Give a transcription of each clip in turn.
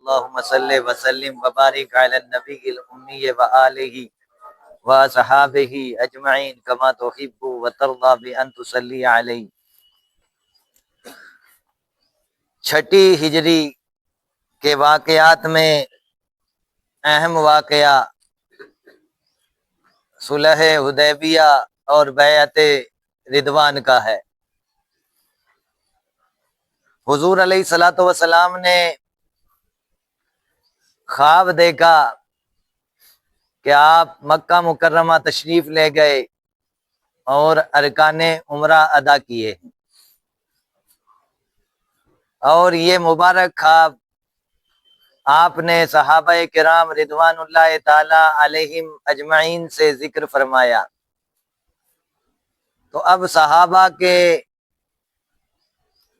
اللہم صلی وسلم وبارک علی النبی الامی وآلہ وصحابہ اجمعین کما تحب وترضی بان تصلی علیہ۔ چھٹی ہجری کے واقعات میں اہم واقعہ صلح حدیبیہ اور بیعت رضوان کا ہے۔ حضور علیہ الصلوۃ والسلام نے خواب دیکھا کہ آپ مکہ مکرمہ تشریف لے گئے اور ارکان عمرہ ادا کیے، اور یہ مبارک خواب آپ نے صحابہ کرام رضوان اللہ تعالی علیہم اجمعین سے ذکر فرمایا۔ تو اب صحابہ کے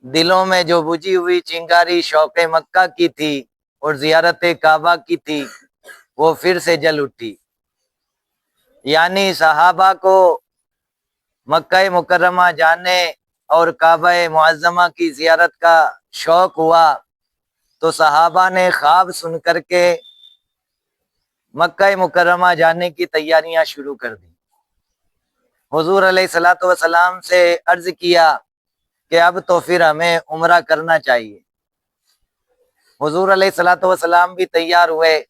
دلوں میں جو بجھی ہوئی چنگاری شوق مکہ کی تھی اور زیارت کعبہ کی تھی، وہ پھر سے جل اٹھی۔ یعنی صحابہ کو مکہ مکرمہ جانے اور کعبہ معظمہ کی زیارت کا شوق ہوا، تو صحابہ نے خواب سن کر کے مکہ مکرمہ جانے کی تیاریاں شروع کر دی۔ حضور علیہ الصلوۃ والسلام سے عرض کیا کہ اب تو پھر ہمیں عمرہ کرنا چاہیے۔ حضور علیہ الصلوۃ والسلام بھی تیار ہوئے،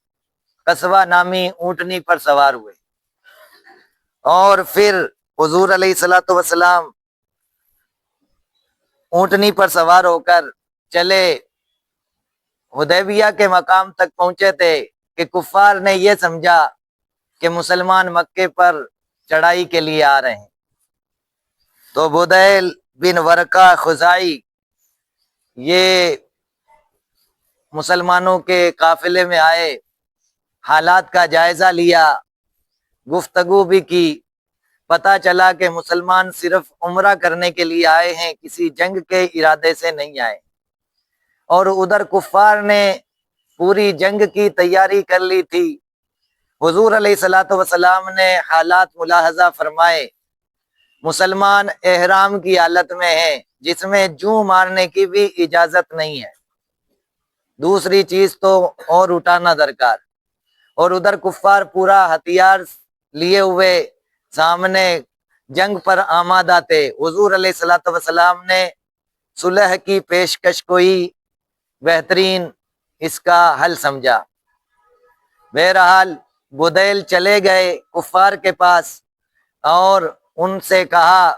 قصوہ نامی اونٹنی پر سوار ہوئے، اور پھر حضور علیہ الصلوۃ والسلام اونٹنی پر سوار ہو کر چلے، حدیبیہ کے مقام تک پہنچے تھے کہ کفار نے یہ سمجھا کہ مسلمان مکے پر چڑھائی کے لیے آ رہے ہیں۔ تو بدیل بن ورقہ خزاعی یہ مسلمانوں کے قافلے میں آئے، حالات کا جائزہ لیا، گفتگو بھی کی، پتہ چلا کہ مسلمان صرف عمرہ کرنے کے لیے آئے ہیں، کسی جنگ کے ارادے سے نہیں آئے، اور ادھر کفار نے پوری جنگ کی تیاری کر لی تھی۔ حضور علیہ الصلوۃ والسلام نے حالات ملاحظہ فرمائے، مسلمان احرام کی حالت میں ہیں جس میں جوں مارنے کی بھی اجازت نہیں ہے، دوسری چیز تو اور اٹھانا درکار، اور ادھر کفار پورا ہتھیار لیے ہوئے سامنے جنگ پر آمادہ تھے۔ حضور علیہ الصلوۃ والسلام نے صلح کی پیشکش کو ہی بہترین اس کا حل سمجھا۔ بہرحال بدیل چلے گئے کفار کے پاس اور ان سے کہا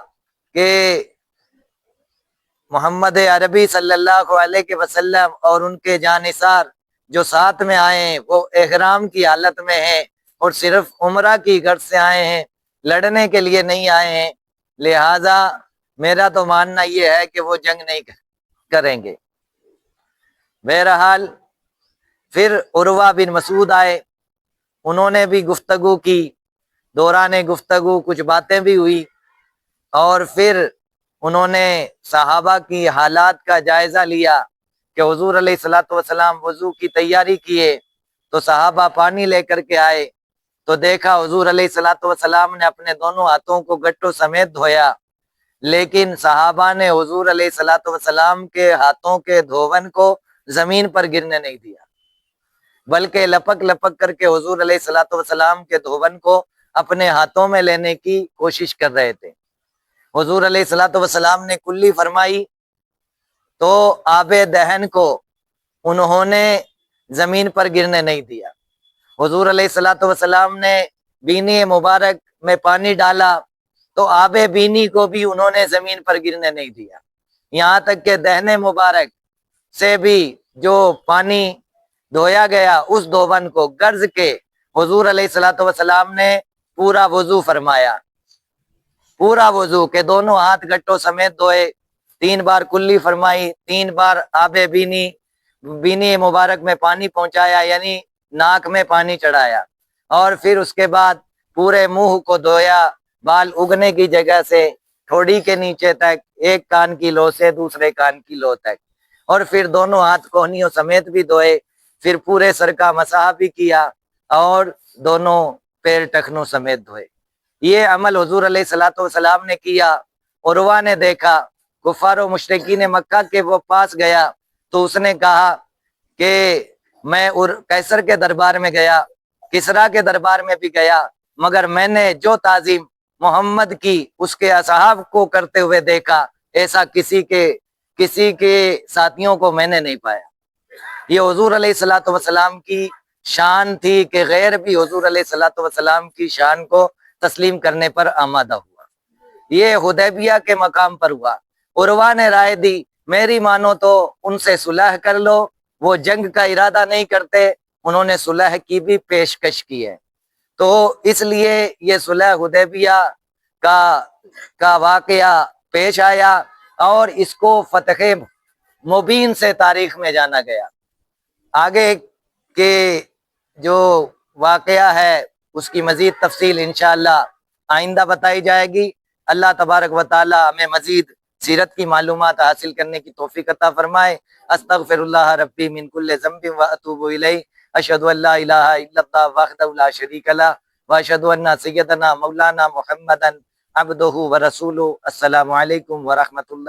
کہ محمد عربی صلی اللہ علیہ وسلم اور ان کے جانثار جو ساتھ میں آئے ہیں وہ احرام کی حالت میں ہیں اور صرف عمرہ کی غرض سے آئے ہیں، لڑنے کے لیے نہیں آئے ہیں، لہذا میرا تو ماننا یہ ہے کہ وہ جنگ نہیں کریں گے۔ بہرحال پھر عروہ بن مسعود آئے، انہوں نے بھی گفتگو کی، دوران گفتگو کچھ باتیں بھی ہوئی، اور پھر انہوں نے صحابہ کی حالات کا جائزہ لیا کہ حضور علیہ الصلوۃ والسلام وضو کی تیاری کیے، تو صحابہ پانی لے کر کے آئے، تو دیکھا حضور علیہ الصلوۃ والسلام نے اپنے دونوں ہاتھوں کو گٹوں سمیت دھویا، لیکن صحابہ نے حضور علیہ الصلوۃ والسلام کے ہاتھوں کے دھون کو زمین پر گرنے نہیں دیا، بلکہ لپک لپک کر کے حضور علیہ الصلوۃ والسلام کے دھون کو اپنے ہاتھوں میں لینے کی کوشش کر رہے تھے۔ حضور علیہ الصلوۃ والسلام نے کلی فرمائی تو آب دہن کو انہوں نے زمین پر گرنے نہیں دیا۔ حضور علیہ الصلوۃ والسلام نے بینی مبارک میں پانی ڈالا تو آب بینی کو بھی انہوں نے زمین پر گرنے نہیں دیا، یہاں تک کہ دہن مبارک سے بھی جو پانی دھویا گیا اس دھون کو غرض کے حضور علیہ الصلوۃ والسلام نے پورا وضو فرمایا، پورا وضو کہ دونوں ہاتھ گٹوں سمیت دھوئے، 3 بار کلی فرمائی، 3 بار آب بینی مبارک میں پانی پہنچایا، یعنی ناک میں پانی چڑھایا، اور پھر اس کے بعد پورے منہ کو دھویا، بال اگنے کی جگہ سے ٹھوڑی کے نیچے تک، ایک کان کی لو سے دوسرے کان کی لو تک، اور پھر دونوں ہاتھ کوہنیوں سمیت بھی دھوئے، پھر پورے سر کا مسح بھی کیا، اور دونوں پیر ٹخنوں سمیت دھوئے۔ یہ عمل حضور علیہ الصلوۃ والسلام نے کیا۔ عروہ نے دیکھا، کفار و مشرکین مکہ کے وہ پاس گیا تو اس نے کہا کہ میں کیسر کے دربار میں گیا، کسرا کے دربار میں بھی گیا، مگر میں نے جو تعظیم محمد کی اس کے اصحاب کو کرتے ہوئے دیکھا، ایسا کسی کے ساتھیوں کو میں نے نہیں پایا۔ یہ حضور علیہ الصلوۃ والسلام کی شان تھی کہ غیر بھی حضور علیہ الصلوۃ والسلام کی شان کو تسلیم کرنے پر آمادہ ہوا۔ یہ حدیبیہ کے مقام پر ہوا۔ عروہ نے رائے دی، میری مانو تو ان سے صلح کر لو، وہ جنگ کا ارادہ نہیں کرتے، انہوں نے صلح کی بھی پیشکش کی ہے۔ تو اس لیے یہ صلح حدیبیہ کا واقعہ پیش آیا اور اس کو فتح مبین سے تاریخ میں جانا گیا۔ آگے کے جو واقعہ ہے اس کی مزید تفصیل انشاءاللہ آئندہ بتائی جائے گی۔ اللہ تبارک و تعالی ہمیں مزید سیرت کی معلومات حاصل کرنے کی توفیق عطا فرمائے۔ استغفر اللہ ربی من کل ذنب واتوب الیہ، اشہد ان لا الہ الا اللہ وحدہ لا شریک لہ واشہد ان سیدنا مولانا محمدا عبدہ ورسولہ۔ السلام علیکم ورحمۃ اللہ۔